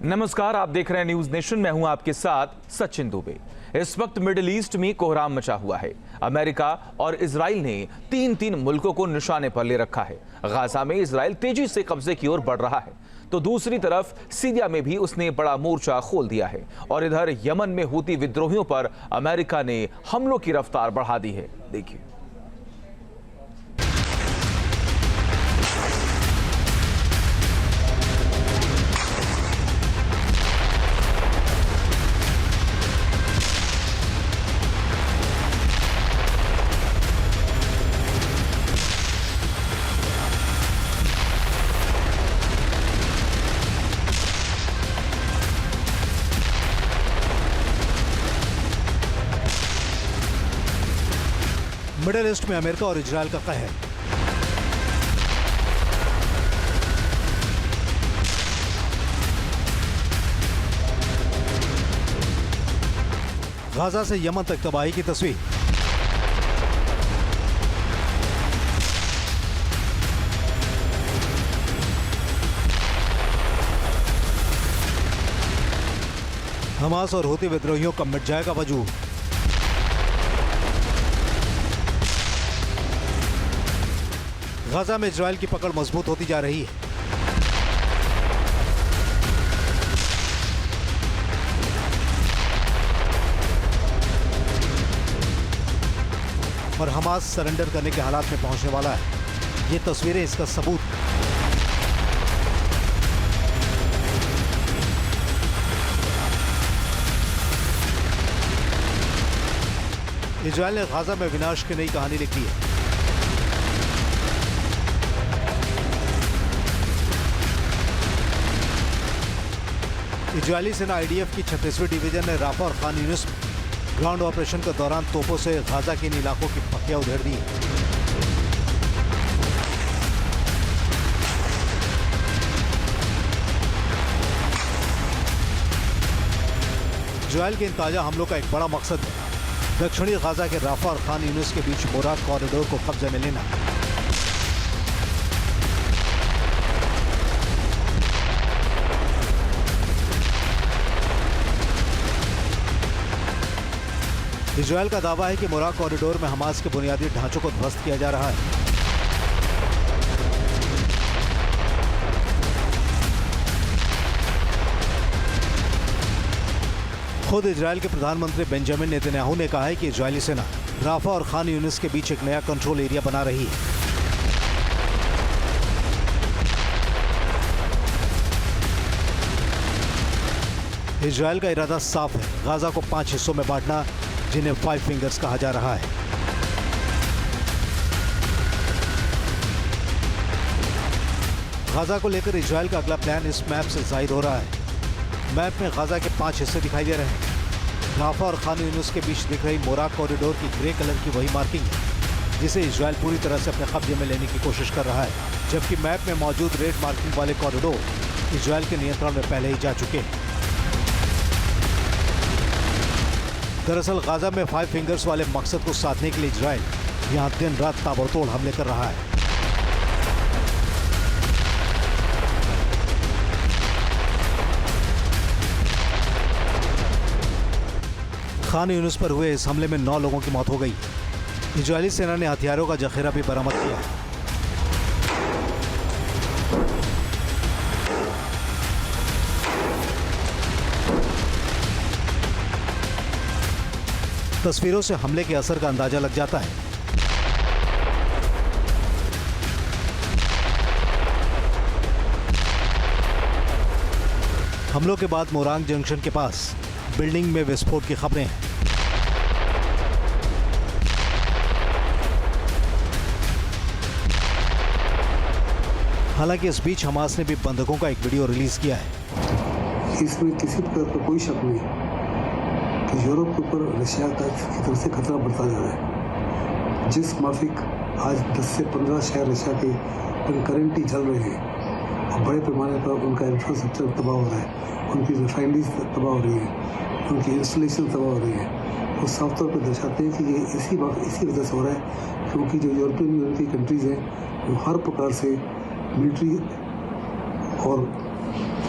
नमस्कार, आप देख रहे हैं न्यूज नेशन। मैं हूं आपके साथ सचिन दुबे। इस वक्त मिडिल ईस्ट में कोहराम मचा हुआ है। अमेरिका और इजराइल ने तीन मुल्कों को निशाने पर ले रखा है। गाजा में इजराइल तेजी से कब्जे की ओर बढ़ रहा है, तो दूसरी तरफ सीरिया में भी उसने बड़ा मोर्चा खोल दिया है। और इधर यमन में हूती विद्रोहियों पर अमेरिका ने हमलों की रफ्तार बढ़ा दी है। देखिए, मिडिल ईस्ट में अमेरिका और इजराइल का कहर। गाजा से यमन तक तबाही की तस्वीर। हमास और हूती विद्रोहियों का मिट जाएगा वजूद। गाजा में इजराइल की पकड़ मजबूत होती जा रही है। और हमास सरेंडर करने के हालात में पहुंचने वाला है। ये तस्वीरें इसका सबूत हैं। इजराइल ने गाजा में विनाश की नई कहानी लिख दी है। इजरायली सेना आईडीएफ की 36वीं डिवीजन ने राफा और खान यूनिस में ग्राउंड ऑपरेशन के दौरान तोपों से गाजा के इन इलाकों की पक्कियां उधेड़ दी। इजरायल के इन ताजा हमलों का एक बड़ा मकसद है दक्षिणी गाजा के राफा और खान यूनिस के बीच बोराक कॉरिडोर को कब्जे में लेना। इजरायल का दावा है कि मोराक कॉरिडोर में हमास के बुनियादी ढांचों को ध्वस्त किया जा रहा है। खुद इजरायल के प्रधानमंत्री बेंजामिन नेतन्याहू ने कहा है कि इजरायली सेना राफा और खान यूनिस के बीच एक नया कंट्रोल एरिया बना रही है। इजरायल का इरादा साफ है, गाजा को 5 हिस्सों में बांटना, जिन्हें 5 फिंगर्स कहा जा रहा है। गाजा को लेकर इजरायल का अगला प्लान इस मैप से जाहिर हो रहा है। मैप में गाजा के 5 हिस्से दिखाई दे रहे हैं। राफा और खान यूनिस के बीच दिख रही मोराक कॉरिडोर की ग्रे कलर की वही मार्किंग है जिसे इजरायल पूरी तरह से अपने कब्जे में लेने की कोशिश कर रहा है, जबकि मैप में मौजूद रेड मार्किंग वाले कॉरिडोर इजरायल के नियंत्रण में पहले ही जा चुके हैं। दरअसल गाजा में 5 फिंगर्स वाले मकसद को साधने के लिए इजरायल यहां दिन रात ताबड़तोड़ हमले कर रहा है। खान यूनिस पर हुए इस हमले में 9 लोगों की मौत हो गई। इजरायली सेना ने हथियारों का जखीरा भी बरामद किया है। तस्वीरों से हमले के असर का अंदाजा लग जाता है। हमलों के बाद मोरांग जंक्शन के पास बिल्डिंग में विस्फोट की खबरें हैं। हालांकि इस बीच हमास ने भी बंधकों का एक वीडियो रिलीज किया है। इसमें किसी प्रकार का कोई शक नहीं कि यूरोप के ऊपर रशिया की तरफ से खतरा बढ़ता जा रहा है। जिस माफिक आज 10 से 15 शहर रशिया के कंकरेंटली चल रहे हैं और बड़े पैमाने पर उनका इंफ्रास्ट्रक्चर तबाह हो रहा है, उनकी रिफाइनरीज तबाह हो रही है, उनकी इंस्टॉलेशन तबाह हो रही है, वो साफ तौर पर दर्शाते हैं कि ये इसी वजह से हो रहा है क्योंकि जो यूरोपियन यूनियन की कंट्रीज़ हैं वो हर प्रकार से मिलिट्री और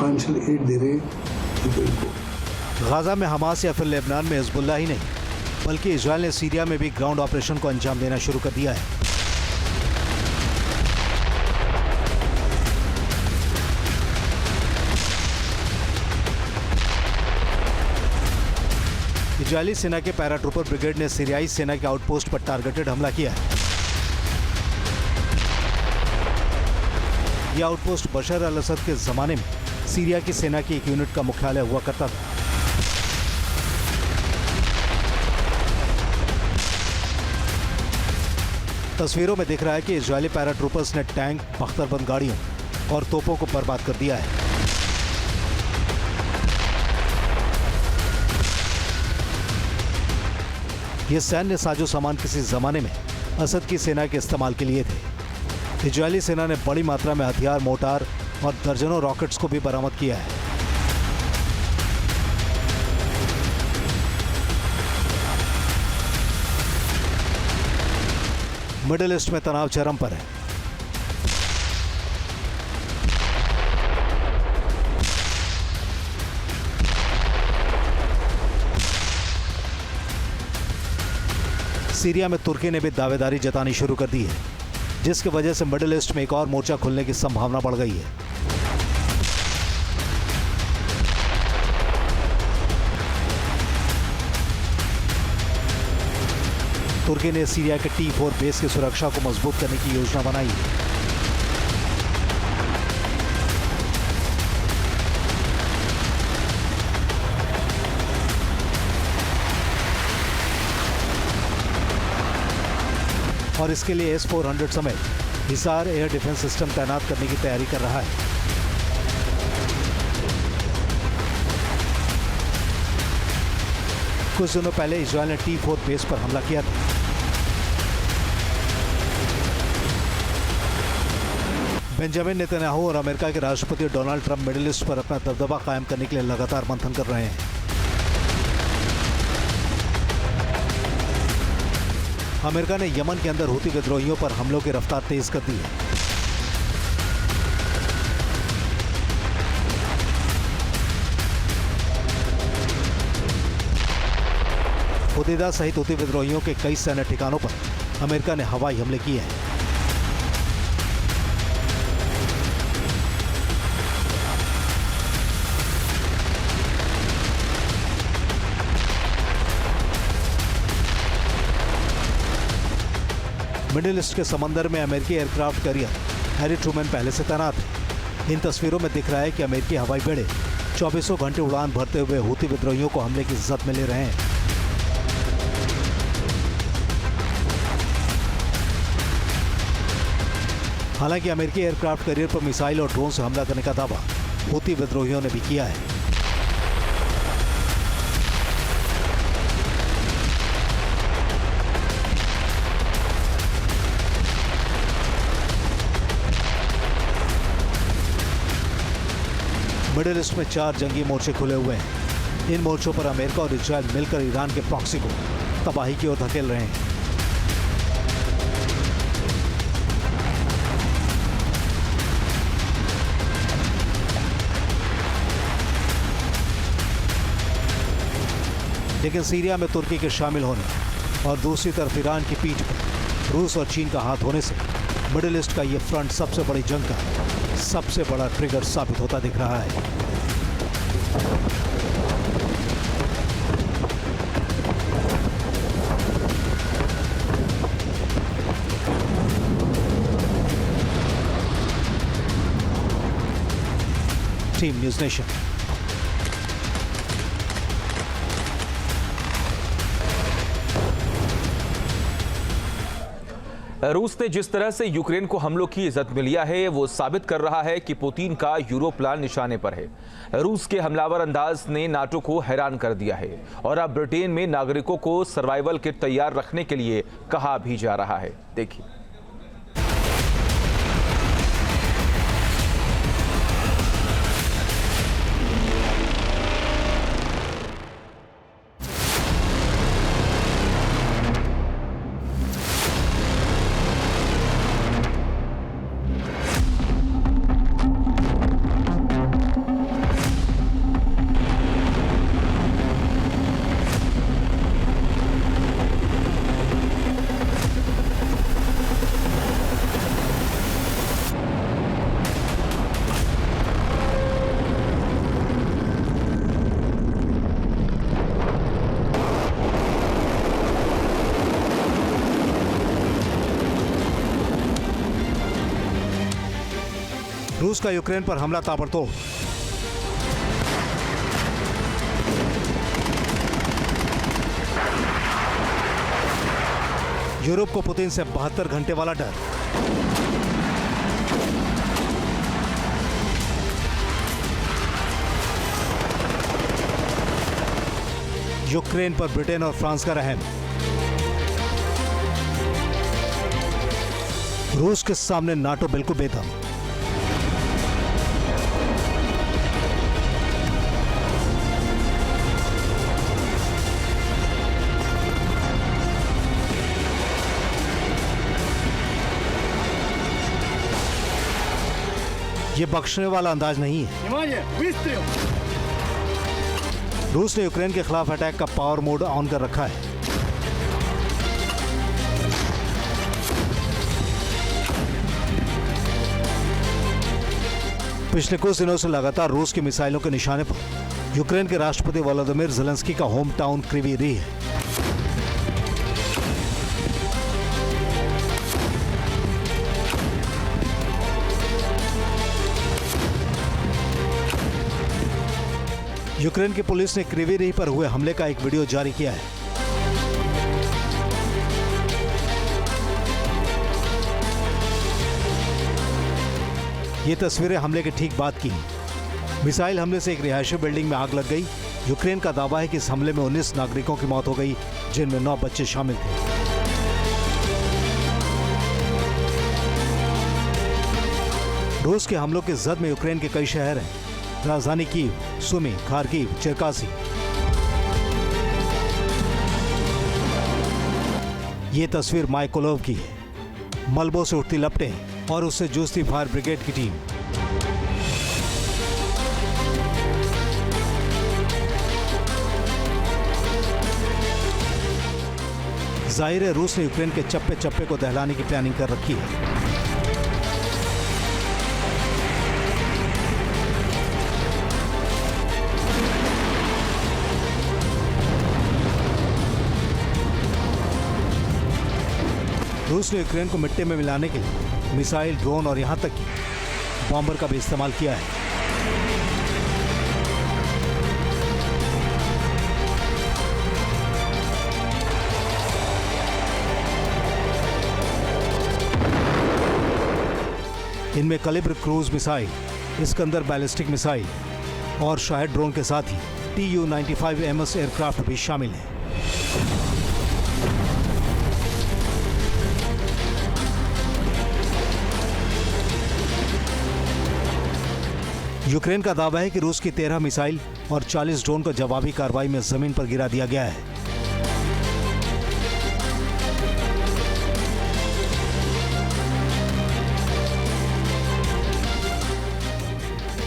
फाइनेंशियल एड दे रहे हैं यूक्रेन को। गाजा में हमास या फिर लेबनान में हिजबुल्लाह ही नहीं बल्कि इजराइल ने सीरिया में भी ग्राउंड ऑपरेशन को अंजाम देना शुरू कर दिया है। इजरायली सेना के पैराट्रूपर ब्रिगेड ने सीरियाई सेना के आउटपोस्ट पर टारगेटेड हमला किया है। यह आउटपोस्ट बशर अल असद के जमाने में सीरिया की सेना की एक यूनिट का मुख्यालय हुआ करता था। तस्वीरों में दिख रहा है कि इजरायली पैराट्रूपर्स ने टैंक, बख्तरबंद गाड़ियों और तोपों को बर्बाद कर दिया है। ये सैन्य साजो सामान किसी जमाने में असद की सेना के इस्तेमाल के लिए थे। इजरायली सेना ने बड़ी मात्रा में हथियार, मोर्टार और दर्जनों रॉकेट्स को भी बरामद किया है। मिडिल ईस्ट में तनाव चरम पर है। सीरिया में तुर्की ने भी दावेदारी जतानी शुरू कर दी है, जिसकी वजह से मिडिल ईस्ट में एक और मोर्चा खुलने की संभावना बढ़ गई है। तुर्की ने सीरिया के T4 बेस की सुरक्षा को मजबूत करने की योजना बनाई है। और इसके लिए S-400 समेत हिसार एयर डिफेंस सिस्टम तैनात करने की तैयारी कर रहा है। कुछ दिनों पहले इजरायल ने T4 बेस पर हमला किया था। बेंजामिन नेतन्याहू और अमेरिका के राष्ट्रपति डोनाल्ड ट्रंप मिडिल ईस्ट पर अपना दबदबा कायम करने के लिए लगातार मंथन कर रहे हैं। अमेरिका ने यमन के अंदर हुती विद्रोहियों पर हमलों की रफ्तार तेज कर दी है। हुतीदा सहित हुती विद्रोहियों के कई सैन्य ठिकानों पर अमेरिका ने हवाई हमले किए हैं। मिडिल ईस्ट के समंदर में अमेरिकी एयरक्राफ्ट कैरियर हैरी ट्रूमैन पहले से तैनात है। इन तस्वीरों में दिख रहा है कि अमेरिकी हवाई बेड़े 24 घंटे उड़ान भरते हुए हुती विद्रोहियों को हमले की जद में ले रहे हैं। हालांकि अमेरिकी एयरक्राफ्ट कैरियर पर मिसाइल और ड्रोन से हमला करने का दावा हुती विद्रोहियों ने भी किया है। मिडिल ईस्ट में 4 जंगी मोर्चे खुले हुए हैं। इन मोर्चों पर अमेरिका और इजरायल मिलकर ईरान के प्रॉक्सी को तबाही की ओर धकेल रहे हैं। लेकिन सीरिया में तुर्की के शामिल होने और दूसरी तरफ ईरान की पीठ पर रूस और चीन का हाथ होने से मिडिल ईस्ट का ये फ्रंट सबसे बड़ी जंग का सबसे बड़ा ट्रिगर साबित होता दिख रहा है। Team news nation. रूस ने जिस तरह से यूक्रेन को हमलों की इज्जत में लिया है वो साबित कर रहा है कि पुतिन का यूरोप प्लान निशाने पर है। रूस के हमलावर अंदाज ने नाटो को हैरान कर दिया है और अब ब्रिटेन में नागरिकों को सर्वाइवल किट तैयार रखने के लिए कहा भी जा रहा है। देखिए। रूस का यूक्रेन पर हमला ताबड़तोड़। यूरोप को पुतिन से 72 घंटे वाला डर। यूक्रेन पर ब्रिटेन और फ्रांस का रहम। रूस के सामने नाटो बिल्कुल बेदम। ये बख्शने वाला अंदाज नहीं है। रूस ने यूक्रेन के खिलाफ अटैक का पावर मोड ऑन कर रखा है। पिछले कुछ दिनों से लगातार रूस की मिसाइलों के निशाने पर यूक्रेन के राष्ट्रपति वोलोदिमीर ज़ेलेंस्की का होम टाउन क्रीवी रीह है। यूक्रेन की पुलिस ने क्रीवी रीह पर हुए हमले का एक वीडियो जारी किया है। ये तस्वीरें हमले के ठीक बाद की हैं। मिसाइल हमले से एक रिहायशी बिल्डिंग में आग लग गई। यूक्रेन का दावा है कि इस हमले में 19 नागरिकों की मौत हो गई, जिनमें 9 बच्चे शामिल थे। रूस के हमलों की जद में यूक्रेन के कई शहर हैं। राजधानी कीव, सुमी, खार्किव, चेरकासी। ये तस्वीर माइकोलोव की है। मलबों से उठती लपटें और उससे जूझती फायर ब्रिगेड की टीम। जाहिर है रूस ने यूक्रेन के चप्पे चप्पे को दहलाने की प्लानिंग कर रखी है। रूस ने यूक्रेन को मिट्टी में मिलाने के लिए मिसाइल, ड्रोन और यहां तक कि बॉम्बर का भी इस्तेमाल किया है। इनमें Kalibr cruise missile, Iskander ballistic missile और शाहिद ड्रोन के साथ ही Tu-95 MS एयरक्राफ्ट भी शामिल है। यूक्रेन का दावा है कि रूस की 13 मिसाइल और 40 ड्रोन को जवाबी कार्रवाई में जमीन पर गिरा दिया गया है।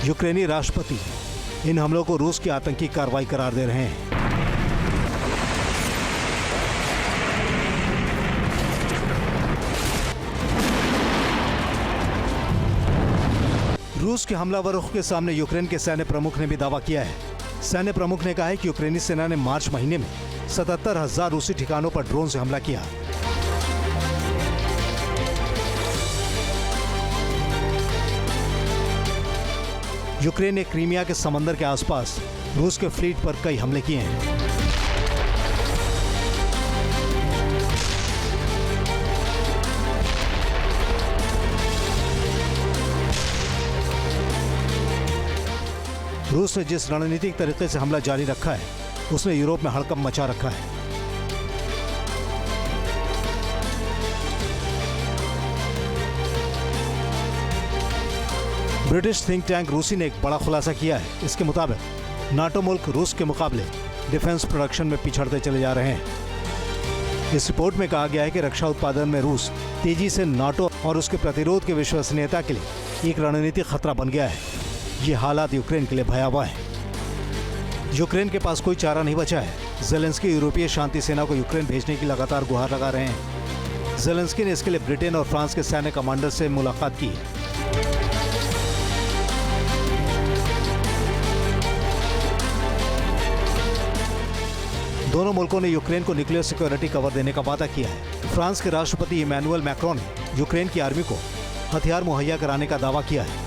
यूक्रेनी राष्ट्रपति इन हमलों को रूस की आतंकी कार्रवाई करार दे रहे हैं। रूस के हमलावरों के सामने यूक्रेन के सैन्य प्रमुख ने भी दावा किया है। सैन्य प्रमुख ने कहा है कि यूक्रेनी सेना ने मार्च महीने में 77,000 रूसी ठिकानों पर ड्रोन से हमला किया। यूक्रेन ने क्रीमिया के समंदर के आसपास रूस के फ्लीट पर कई हमले किए हैं। रूस ने जिस रणनीतिक तरीके से हमला जारी रखा है, उसने यूरोप में हड़कंप मचा रखा है। ब्रिटिश थिंक टैंक रूसी ने एक बड़ा खुलासा किया है। इसके मुताबिक नाटो मुल्क रूस के मुकाबले डिफेंस प्रोडक्शन में पिछड़ते चले जा रहे हैं। इस रिपोर्ट में कहा गया है कि रक्षा उत्पादन में रूस तेजी से नाटो और उसके प्रतिरोध की विश्वसनीयता के लिए एक रणनीतिक खतरा बन गया है। ये हालात यूक्रेन के लिए भयावह है। यूक्रेन के पास कोई चारा नहीं बचा है। ज़ेलेंस्की यूरोपीय शांति सेना को यूक्रेन भेजने की लगातार गुहार लगा रहे हैं। ज़ेलेंस्की ने इसके लिए ब्रिटेन और फ्रांस के सैन्य कमांडर से मुलाकात की है। दोनों मुल्कों ने यूक्रेन को न्यूक्लियर सिक्योरिटी कवर देने का वादा किया है। फ्रांस के राष्ट्रपति इमैनुअल मैक्रोन ने यूक्रेन की आर्मी को हथियार मुहैया कराने का दावा किया है।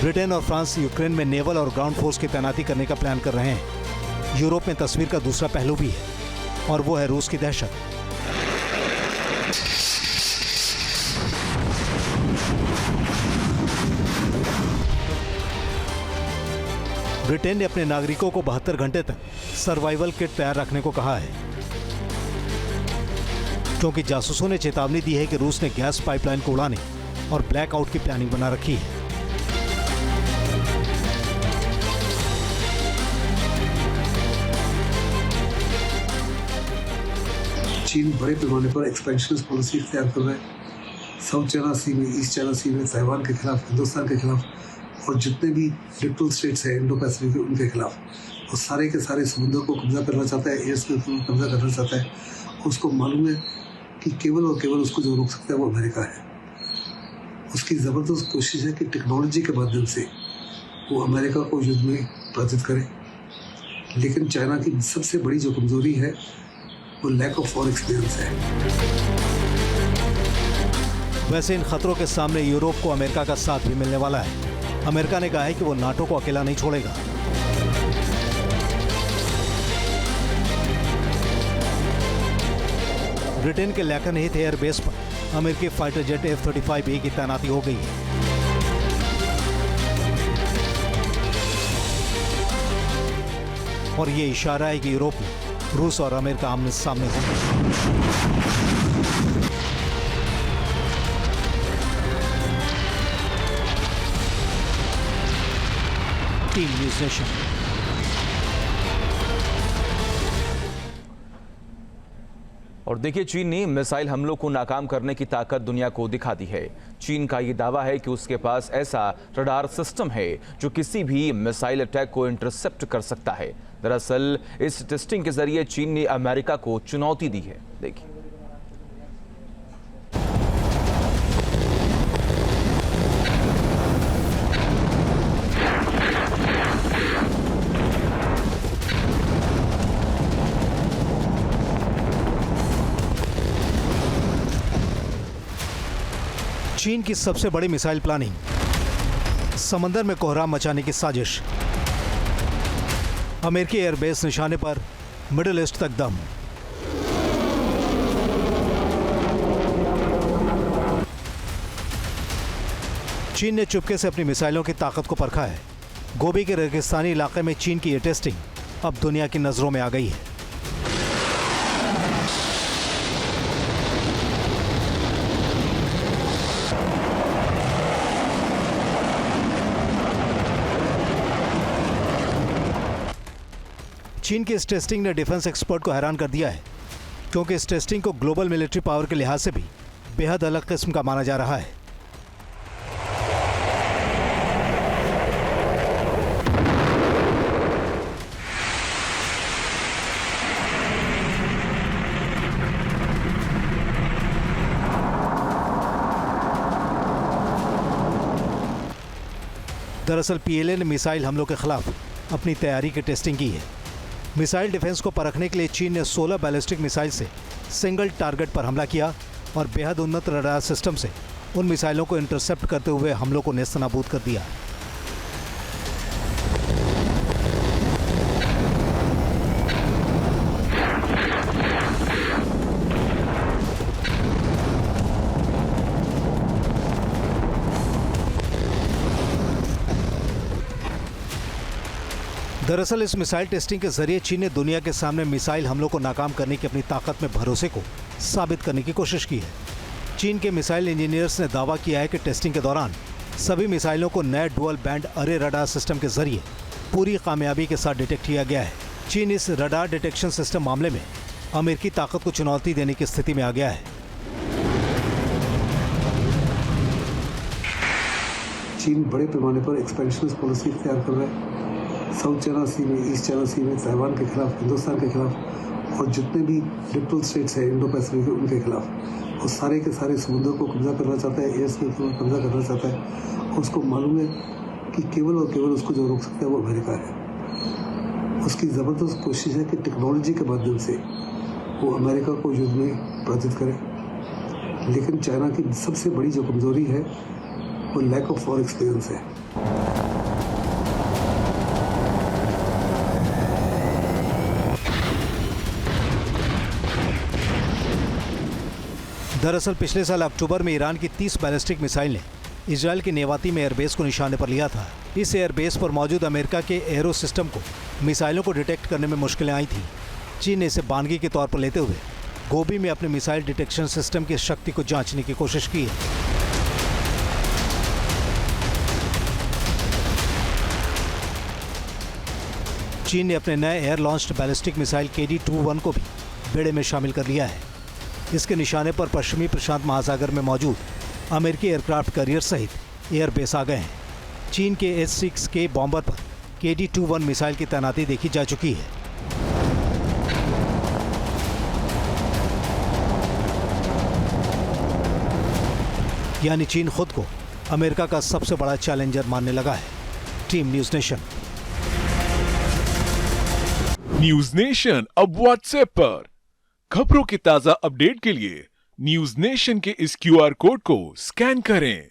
ब्रिटेन और फ्रांस यूक्रेन में नेवल और ग्राउंड फोर्स की तैनाती करने का प्लान कर रहे हैं। यूरोप में तस्वीर का दूसरा पहलू भी है और वो है रूस की दहशत। ब्रिटेन ने अपने नागरिकों को 72 घंटे तक सर्वाइवल किट तैयार रखने को कहा है, क्योंकि जासूसों ने चेतावनी दी है कि रूस ने गैस पाइपलाइन को उड़ाने और ब्लैकआउट की प्लानिंग बना रखी है। चीन बड़े पैमाने पर एक्सपेंशन पॉलिसी तैयार कर रहा है। साउथ चाइना सी में, ईस्ट चाइना सी में, ताइवान के खिलाफ, हिंदुस्तान के खिलाफ और जितने भी लिटरल स्टेट्स हैं इंडो पैसिफिक के, उनके खिलाफ वो सारे के सारे समुद्र को कब्जा करना चाहता है, एयर्स को कब्जा करना चाहता है। उसको मालूम है कि केवल और केवल उसको जो रोक सकता है वो अमेरिका है। उसकी ज़बरदस्त कोशिश है कि टेक्नोलॉजी के माध्यम से वो अमेरिका को युद्ध में पराजित करे। लेकिन चाइना की सबसे बड़ी जो कमज़ोरी है वो लैक ऑफ वॉर एक्सपीरियंस है। वैसे इन खतरों के सामने यूरोप को अमेरिका का साथ भी मिलने वाला है। अमेरिका ने कहा है कि वो नाटो को अकेला नहीं छोड़ेगा। ब्रिटेन के लैकनहीथ एयरबेस पर अमेरिकी फाइटर जेट F-35A की तैनाती हो गई है। और ये इशारा है कि यूरोप में रूस और अमेरिका आमने सामने होंगे। Team news nation. और देखिए, चीन ने मिसाइल हमलों को नाकाम करने की ताकत दुनिया को दिखा दी है। चीन का ये दावा है कि उसके पास ऐसा रडार सिस्टम है जो किसी भी मिसाइल अटैक को इंटरसेप्ट कर सकता है। दरअसल इस टेस्टिंग के जरिए चीन ने अमेरिका को चुनौती दी है। देखिए, चीन की सबसे बड़ी मिसाइल प्लानिंग, समंदर में कोहराम मचाने की साजिश, अमेरिकी एयरबेस निशाने पर, मिडिल ईस्ट तक दम। चीन ने चुपके से अपनी मिसाइलों की ताकत को परखा है। गोबी के रेगिस्तानी इलाके में चीन की यह टेस्टिंग अब दुनिया की नजरों में आ गई है। चीन की इस टेस्टिंग ने डिफेंस एक्सपर्ट को हैरान कर दिया है, क्योंकि इस टेस्टिंग को ग्लोबल मिलिट्री पावर के लिहाज से भी बेहद अलग किस्म का माना जा रहा है। दरअसल पीएलए ने मिसाइल हमलों के खिलाफ अपनी तैयारी की टेस्टिंग की है। मिसाइल डिफेंस को परखने के लिए चीन ने 16 बैलिस्टिक मिसाइल से सिंगल टारगेट पर हमला किया और बेहद उन्नत रडार सिस्टम से उन मिसाइलों को इंटरसेप्ट करते हुए हमलों को नेस्तनाबूद कर दिया। दरअसल इस मिसाइल टेस्टिंग के जरिए चीन ने दुनिया के सामने मिसाइल हमलों को नाकाम करने की अपनी ताकत में भरोसे को साबित करने की कोशिश की है। चीन के मिसाइल इंजीनियर्स ने दावा किया है कि टेस्टिंग के दौरान सभी मिसाइलों को नए डुअल बैंड अरे रडार सिस्टम के जरिए पूरी कामयाबी के साथ डिटेक्ट किया गया है। चीन इस रडार डिटेक्शन सिस्टम मामले में अमेरिकी ताकत को चुनौती देने की स्थिति में आ गया है। चीन बड़े पैमाने पर एक्सपेंशन पॉलिसी तैयार कर रहा है। साउथ चाइना सी में, ईस्ट चाइना सी में, ताइवान के खिलाफ, हिंदुस्तान के खिलाफ और जितने भी लिटरल स्टेट्स हैं इंडो पैसिफिक के, उनके खिलाफ वो सारे के सारे समुद्र को कब्जा करना चाहता है, एयर्स को कब्जा करना चाहता है। और उसको मालूम है कि केवल और केवल उसको जो रोक सकता है वो अमेरिका है। उसकी ज़बरदस्त कोशिश है कि टेक्नोलॉजी के माध्यम से वो अमेरिका को युद्ध में पराजित करे। लेकिन चाइना की सबसे बड़ी जो कमज़ोरी है वो लैक ऑफ वॉर एक्सपीरियंस है। दरअसल पिछले साल अक्टूबर में ईरान की 30 बैलिस्टिक मिसाइल ने इजराइल के नेवाती में एयरबेस को निशाने पर लिया था। इस एयरबेस पर मौजूद अमेरिका के एरो सिस्टम को मिसाइलों को डिटेक्ट करने में मुश्किलें आई थी। चीन ने इसे बानगी के तौर पर लेते हुए गोबी में अपने मिसाइल डिटेक्शन सिस्टम की शक्ति को जांचने की कोशिश की है। चीन ने अपने नए air launched ballistic missile KD-21 को भी बेड़े में शामिल कर लिया है। इसके निशाने पर पश्चिमी प्रशांत महासागर में मौजूद अमेरिकी एयरक्राफ्ट कैरियर सहित एयरबेस आ गए हैं। चीन के H-6K बॉम्बर पर KD-21 मिसाइल की तैनाती देखी जा चुकी है। यानी चीन खुद को अमेरिका का सबसे बड़ा चैलेंजर मानने लगा है। Team news nation. News nation अब व्हाट्सएप पर खबरों के ताजा अपडेट के लिए न्यूज नेशन के इस QR कोड को स्कैन करें।